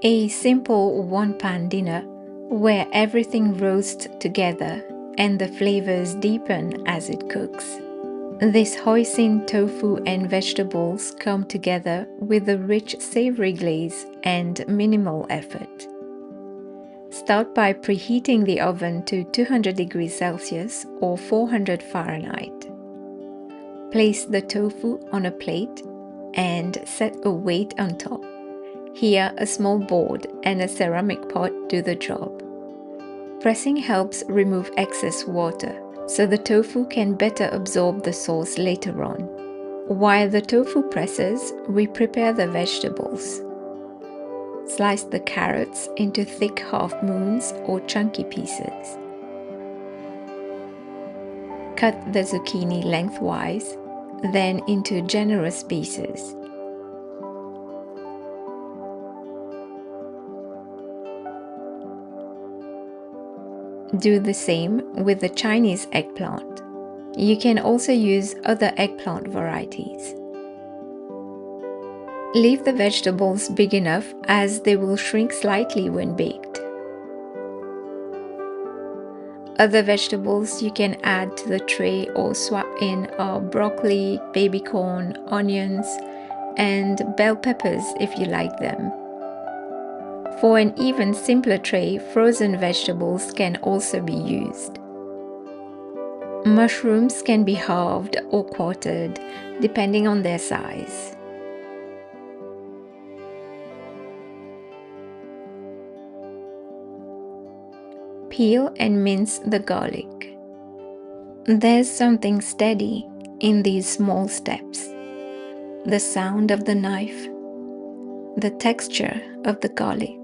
A simple one-pan dinner where everything roasts together and the flavors deepen as it cooks. This hoisin tofu and vegetables come together with a rich savory glaze and minimal effort. Start by preheating the oven to 200 degrees Celsius or 400 Fahrenheit. Place the tofu on a plate and set a weight on top. Here, a small board and a ceramic pot do the job. Pressing helps remove excess water, so the tofu can better absorb the sauce later on. While the tofu presses, we prepare the vegetables. Slice the carrots into thick half-moons or chunky pieces. Cut the zucchini lengthwise, then into generous pieces. Do the same with the Chinese eggplant. You can also use other eggplant varieties. Leave the vegetables big enough as they will shrink slightly when baked. Other vegetables you can add to the tray or swap in are broccoli, baby corn, onions, and bell peppers if you like them. For an even simpler tray, frozen vegetables can also be used. Mushrooms can be halved or quartered depending on their size. Peel and mince the garlic. There's something steady in these small steps. The sound of the knife, the texture of the garlic,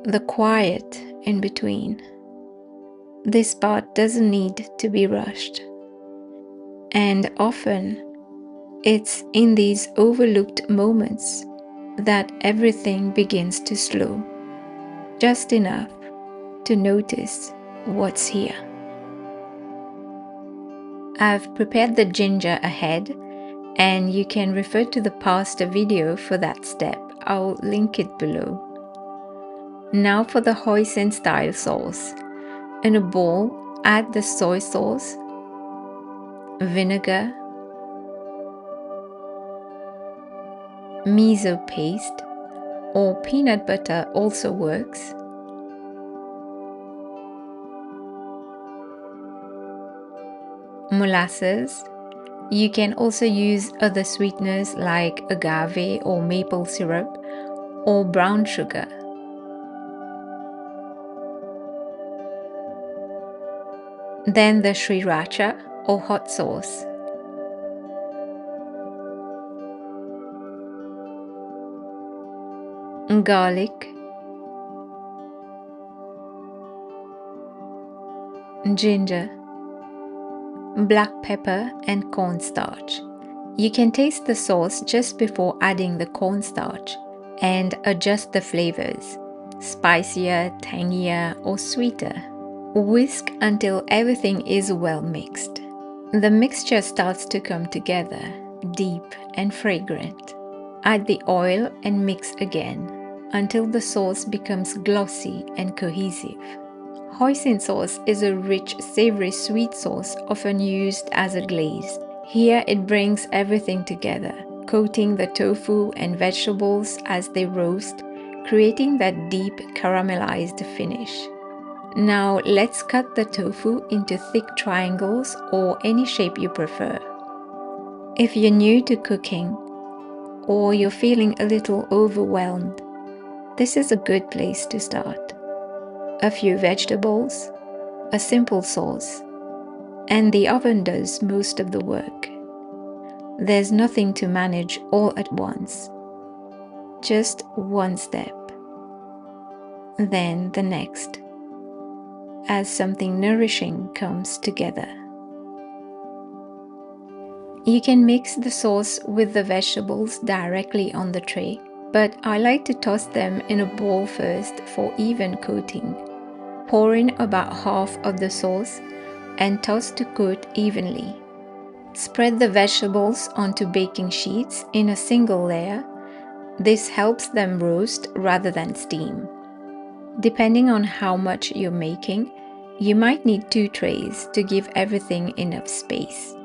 the quiet in between. This part doesn't need to be rushed. And often, it's in these overlooked moments that everything begins to slow, just enough to notice what's here. I've prepared the ginger ahead, and you can refer to the past video for that step. I'll link it below. Now for the hoisin style sauce. In a bowl, add the soy sauce, vinegar, miso paste, or peanut butter also works, molasses. You can also use other sweeteners like agave or maple syrup or brown sugar. Then the sriracha or hot sauce. Garlic, ginger, black pepper and cornstarch. You can taste the sauce just before adding the cornstarch and adjust the flavors, spicier, tangier or sweeter. Whisk until everything is well mixed. The mixture starts to come together, deep and fragrant. Add the oil and mix again until the sauce becomes glossy and cohesive. Hoisin sauce is a rich, savory sweet sauce often used as a glaze. Here it brings everything together, coating the tofu and vegetables as they roast, creating that deep caramelized finish. Now let's cut the tofu into thick triangles or any shape you prefer. If you're new to cooking or you're feeling a little overwhelmed, this is a good place to start. A few vegetables, a simple sauce, and the oven does most of the work. There's nothing to manage all at once. Just one step, then the next, as something nourishing comes together. You can mix the sauce with the vegetables directly on the tray, but I like to toss them in a bowl first for even coating. Pour in about half of the sauce and toss to coat evenly. Spread the vegetables onto baking sheets in a single layer This helps them roast rather than steam. Depending on how much you're making, you might need 2 trays to give everything enough space.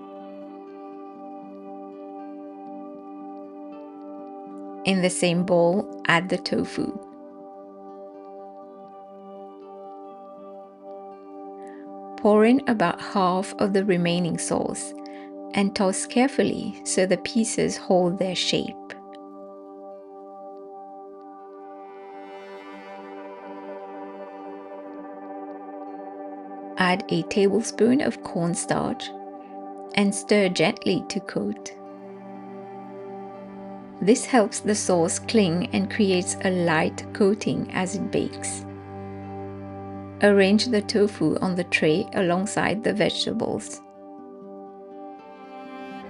In the same bowl, add the tofu. Pour in about half of the remaining sauce and toss carefully so the pieces hold their shape. Add a tablespoon of cornstarch and stir gently to coat. This helps the sauce cling and creates a light coating as it bakes. Arrange the tofu on the tray alongside the vegetables.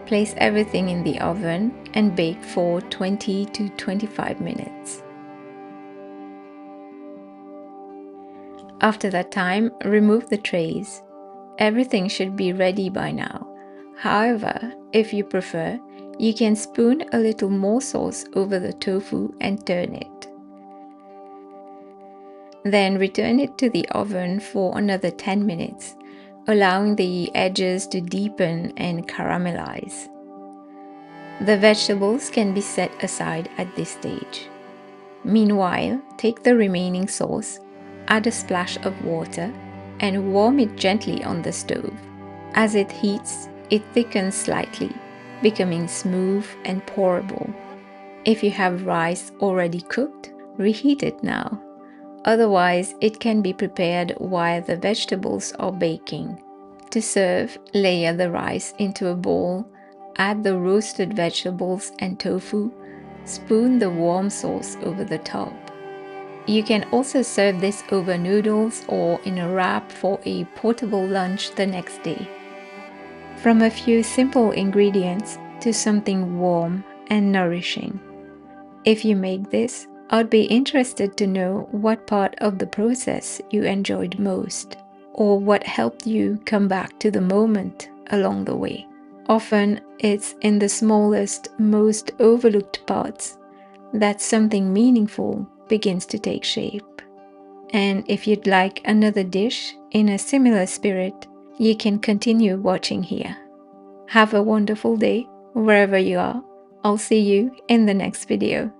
Place everything in the oven and bake for 20 to 25 minutes. After that time, remove the trays. Everything should be ready by now. However, if you prefer, you can spoon a little more sauce over the tofu and turn it. Then return it to the oven for another 10 minutes, allowing the edges to deepen and caramelize. The vegetables can be set aside at this stage. Meanwhile, take the remaining sauce, add a splash of water, and warm it gently on the stove. As it heats, it thickens slightly, becoming smooth and pourable. If you have rice already cooked, reheat it now. Otherwise, it can be prepared while the vegetables are baking. To serve, layer the rice into a bowl, add the roasted vegetables and tofu, spoon the warm sauce over the top. You can also serve this over noodles or in a wrap for a portable lunch the next day. From a few simple ingredients to something warm and nourishing. If you make this, I'd be interested to know what part of the process you enjoyed most, or what helped you come back to the moment along the way. Often, it's in the smallest, most overlooked parts that something meaningful begins to take shape. And if you'd like another dish in a similar spirit, you can continue watching here. Have a wonderful day wherever you are. I'll see you in the next video.